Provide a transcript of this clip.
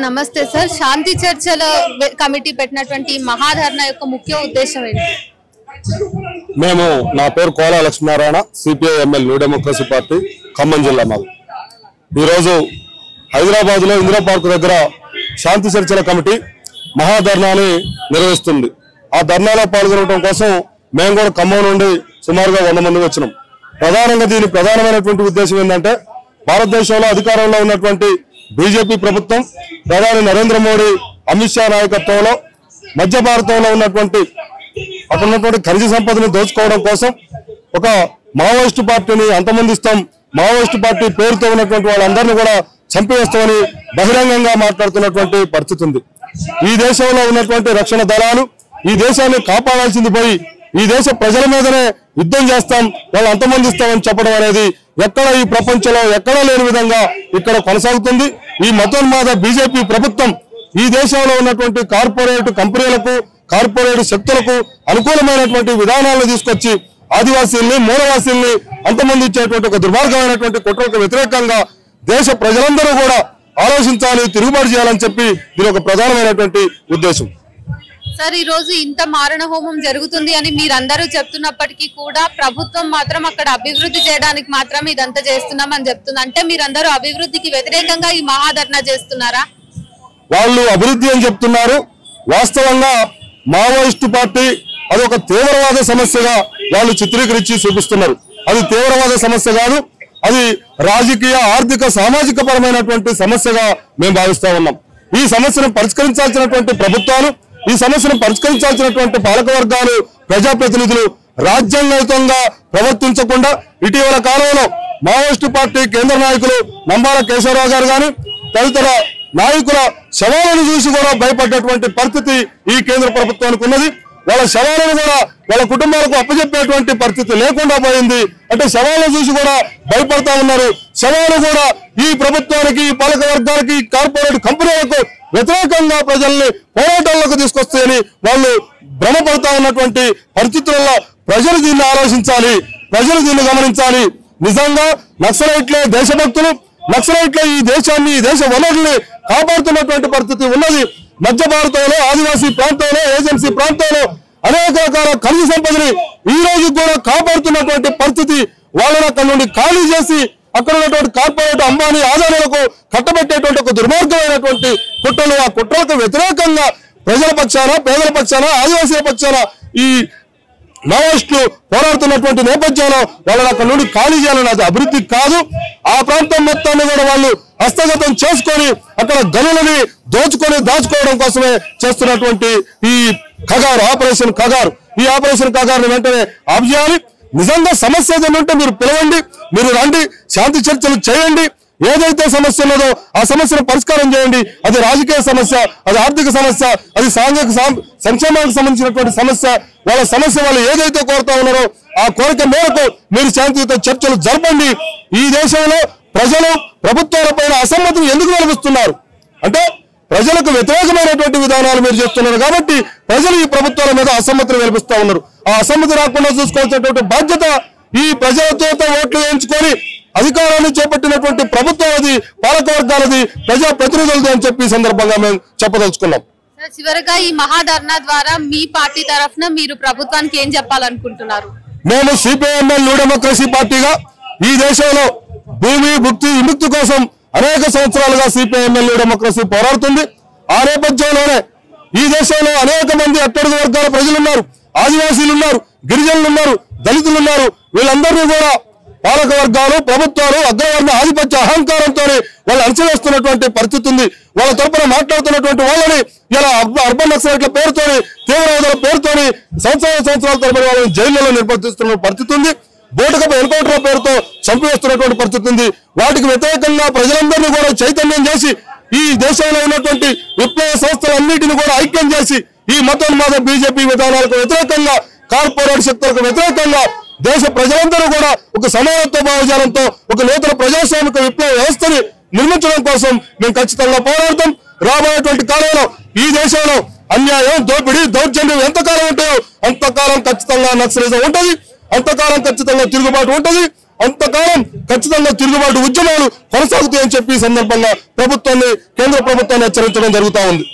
నమస్తే సార్. శాంతి చర్చల కమిటీ పెట్టినటువంటి మహాధర్నా యొక్క ముఖ్య ఉద్దేశం ఏంటి? మేము నా పేరు Kola Lakshminarayana, CPI ML new democracy party, Khammam జిల్లా. మాది ఈరోజు హైదరాబాద్ లో ఇందిరా పార్క్ దగ్గర శాంతి చర్చల కమిటీ మహాధర్నాని నిర్వహిస్తుంది. ఆ ధర్నాలో పాల్గొనడం కోసం మేము కూడా ఖమ్మం నుండి సుమారుగా 100 మంది వచ్చినాం. ప్రధానంగా దీని ప్రధానమైనటువంటి ఉద్దేశం ఏంటంటే, భారతదేశంలో అధికారంలో ఉన్నటువంటి బీజేపీ ప్రభుత్వం, ప్రధాని నరేంద్ర మోడీ, అమిత్ షా నాయకత్వంలో మధ్య భారతంలో ఉన్నటువంటి అక్కడ ఉన్నటువంటి ఖనిజ సంపదను దోచుకోవడం కోసం ఒక మావోయిస్టు పార్టీని అంతమొందిస్తాం, మావోయిస్టు పార్టీ పేరుతో ఉన్నటువంటి వాళ్ళందరినీ కూడా చంపివేస్తామని బహిరంగంగా మాట్లాడుతున్నటువంటి పరిస్థితి ఉంది. ఈ దేశంలో ఉన్నటువంటి రక్షణ దళాలు ఈ దేశాన్ని కాపాడాల్సింది పోయి ఈ దేశ ప్రజల మీదనే యుద్ధం చేస్తాం, వాళ్ళు అంతమొందిస్తామని చెప్పడం అనేది ఎక్కడ ఈ ప్రపంచంలో ఎక్కడా లేని విధంగా ఇక్కడ కొనసాగుతుంది. ఈ మతోన్మాద బీజేపీ ప్రభుత్వం ఈ దేశంలో ఉన్నటువంటి కార్పొరేట్ కంపెనీలకు, కార్పొరేట్ శక్తులకు అనుకూలమైనటువంటి విధానాలను తీసుకొచ్చి ఆదివాసీల్ని, మూలవాసీల్ని అంతమొందించేటువంటి ఒక దుర్మార్గమైనటువంటి కుట్రకు వ్యతిరేకంగా దేశ ప్రజలందరూ కూడా ఆలోచించాలి, తిరుగుబాటు చేయాలని చెప్పి దీని ఒక ప్రధానమైనటువంటి ఉద్దేశం. సార్, ఈ రోజు ఇంత మారణ హోమం జరుగుతుంది అని మీరందరూ చెప్తున్నప్పటికీ కూడా ప్రభుత్వం మాత్రం అక్కడ అభివృద్ధి చేయడానికి మాత్రం ఇదంతా చేస్తున్నామని చెప్తుంది. అంటే మీరందరూ అభివృద్ధికి వ్యతిరేకంగా ఈ మహాధర్నా చేస్తున్నారా? వాళ్ళు అభివృద్ధి అని చెప్తున్నారు. వాస్తవంగా మావోయిస్టు పార్టీ అదొక తీవ్రవాద సమస్యగా వాళ్ళు చిత్రీకరించి చూపిస్తున్నారు. అది తీవ్రవాద సమస్య కాదు, అది రాజకీయ, ఆర్థిక, సామాజిక పరమైనటువంటి సమస్యగా మేము భావిస్తా ఉన్నాం. ఈ సమస్యను పరిష్కరించాల్సినటువంటి ప్రభుత్వాలు, ఈ సమస్యను పరిష్కరించాల్సినటువంటి పాలక వర్గాలు, ప్రజాప్రతినిధులు రాజ్యాంగయుతంగా ప్రవర్తించకుండా ఇటీవల కాలంలో మావోయిస్టు పార్టీ కేంద్ర నాయకులు నంబాల కేశవరావు గారు కానీ తదితర నాయకుల శవాలను చూసి కూడా భయపడ్డటువంటి పరిస్థితి ఈ కేంద్ర ప్రభుత్వానికి ఉన్నది. వాళ్ళ శవాలను కూడా వాళ్ళ కుటుంబాలకు అప్పచెప్పేటువంటి పరిస్థితి లేకుండా పోయింది. అంటే శవాలను చూసి కూడా భయపడతా ఉన్నారు. శవాలు కూడా ఈ ప్రభుత్వానికి, ఈ పాలక వర్గానికి, కార్పొరేట్ కంపెనీలకు వ్యతిరేకంగా ప్రజల్ని పోరాటాలకు తీసుకొస్తాయని వాళ్ళు భ్రమపడతా ఉన్నటువంటి పరిస్థితులలో ప్రజలు దీన్ని ఆలోచించాలి, ప్రజలు దీన్ని గమనించాలి. నిజంగా నక్సలైట్లే దేశభక్తులు, నక్సలైట్లే ఈ దేశాన్ని, ఈ దేశ వనరుల్ని కాపాడుతున్నటువంటి పరిస్థితి ఉన్నది. మధ్య భారతంలో, ఆదివాసీ ప్రాంతంలో, ఏజెన్సీ ప్రాంతంలో అనేక రకాల ఖనిజ సంపదని ఈ రోజు కూడా కాపాడుతున్నటువంటి పరిస్థితి. వాళ్ళని అక్కడ నుండి ఖాళీ చేసి అక్కడ ఉన్నటువంటి కార్పొరేట్ అంబానీ, ఆదాయాలకు కట్టబెట్టేటువంటి ఒక దుర్మార్గమైనటువంటి కుట్రలు, ఆ కుట్రలకు వ్యతిరేకంగా ప్రజల పక్షాన, పేదల పక్షాన, ఆదివాసీల పక్షాన ఈ మావోయిస్టులు పోరాడుతున్నటువంటి నేపథ్యంలో వాళ్ళని అక్కడ నుండి ఖాళీ చేయాలని, అది అభివృద్ధి కాదు. ఆ ప్రాంతం మొత్తాన్ని కూడా వాళ్ళు హస్తగతం చేసుకొని అక్కడ గనులని దోచుకొని దాచుకోవడం కోసమే చేస్తున్నటువంటి ఈ ఖగారు, ఆపరేషన్ ఖగారు, ఈ ఆపరేషన్ ఖగారుని వెంటనే ఆఫ్ చేయాలి. నిజంగా సమస్య ఏదంటే మీరు పిలవండి, మీరు రండి, శాంతి చర్చలు చేయండి. ఏదైతే సమస్య ఉన్నదో ఆ సమస్యను పరిష్కారం చేయండి. అది రాజకీయ సమస్య, అది ఆర్థిక సమస్య, అది సాంఘిక సంక్షేమానికి సంబంధించినటువంటి సమస్య. వాళ్ళ సమస్య వాళ్ళు ఏదైతే కోరుతా ఉన్నారో ఆ కోరిక మేరకు మీరు శాంతియుత చర్చలు జరపండి. ఈ దేశంలో ప్రజలు ప్రభుత్వాలపైన అసమ్మతిని ఎందుకు వెలిగిస్తున్నారు అంటే, ప్రజలకు వ్యతిరేకమైనటువంటి విధానాలు మీరు చేస్తున్నారు కాబట్టి ప్రజలు ఈ ప్రభుత్వాల మీద అసమ్మతిని వెలిపిస్తా ఉన్నారు. ఆ అసమ్మతి రాకుండా చూసుకోవాల్సినటువంటి బాధ్యత ఈ ప్రజలతో ఓట్లు వేయించుకొని అధికారాన్ని చేపట్టినటువంటి ప్రభుత్వాలది, పాలక వర్గాలది, ప్రజా ప్రతినిధులది అని చెప్పి సందర్భంగా మేము చెప్పదలుచుకున్నాం. చివరగా ఈ మహాధర్నా ద్వారా మీ పార్టీ తరఫున మీరు ప్రభుత్వానికి ఏం చెప్పాలనుకుంటున్నారు? మేము సిపిఐఎంఎల్ న్యూ డెమోక్రసీ పార్టీగా ఈ దేశంలో భూమి, భుక్తి, విముక్తి కోసం అనేక సంవత్సరాలుగా సిపిఐఎంఎల్ న్యూ డెమోక్రసీ పోరాడుతుంది. ఆ నేపథ్యంలోనే ఈ దేశంలో అనేక మంది అట్టడుగు వర్గాల ప్రజలు ఉన్నారు, ఆదివాసీలు ఉన్నారు, గిరిజనులు ఉన్నారు, దళితులు ఉన్నారు. వీళ్ళందరినీ కూడా పాలక వర్గాలు, ప్రభుత్వాలు అగ్రవర్ణ ఆధిపత్య అహంకారంతో వాళ్ళు అణచివేస్తున్నటువంటి పరిస్థితి ఉంది. వాళ్ళ తరపున మాట్లాడుతున్నటువంటి వాళ్ళని ఇలా అర్బన్ నక్సలైట్ల పేరుతోని, తీవ్రవాదుల పేరుతోని సంవత్సరాల తరబడి వాళ్ళని జైళ్లలో నిర్బంధిస్తున్న పరిస్థితి ఉంది. బోటుకపు ఎన్కౌంటర్ల పేరుతో చంపివేస్తున్నటువంటి పరిస్థితి ఉంది. వాటికి వ్యతిరేకంగా ప్రజలందరినీ కూడా చైతన్యం చేసి ఈ దేశంలో ఉన్నటువంటి విప్లవ సంస్థలన్నింటినీ కూడా ఐక్యం చేసి ఈ మతోన్మాద బీజేపీ విధానాలకు వ్యతిరేకంగా, కార్పొరేట్ శక్తులకు వ్యతిరేకంగా దేశ ప్రజలందరూ కూడా ఒక సమానత్వ భావజాలంతో ఒక నూతన ప్రజాస్వామిక విప్లవ వ్యవస్థని నిర్మించడం కోసం మేము ఖచ్చితంగా పోరాడతాం. రాబోయేటువంటి కాలంలో ఈ దేశంలో అన్యాయం, దోపిడీ, దౌర్జన్యం ఎంతకాలం ఉంటాయో అంతకాలం ఖచ్చితంగా నక్సలిజం ఉంటుంది, అంతకాలం ఖచ్చితంగా తిరుగుబాటు ఉంటుంది, అంతకాలం ఖచ్చితంగా తిరుగుబాటు ఉద్యమాలు కొనసాగుతాయని చెప్పి ఈ సందర్భంగా ప్రభుత్వాన్ని, కేంద్ర ప్రభుత్వాన్ని హెచ్చరించడం జరుగుతా ఉంది.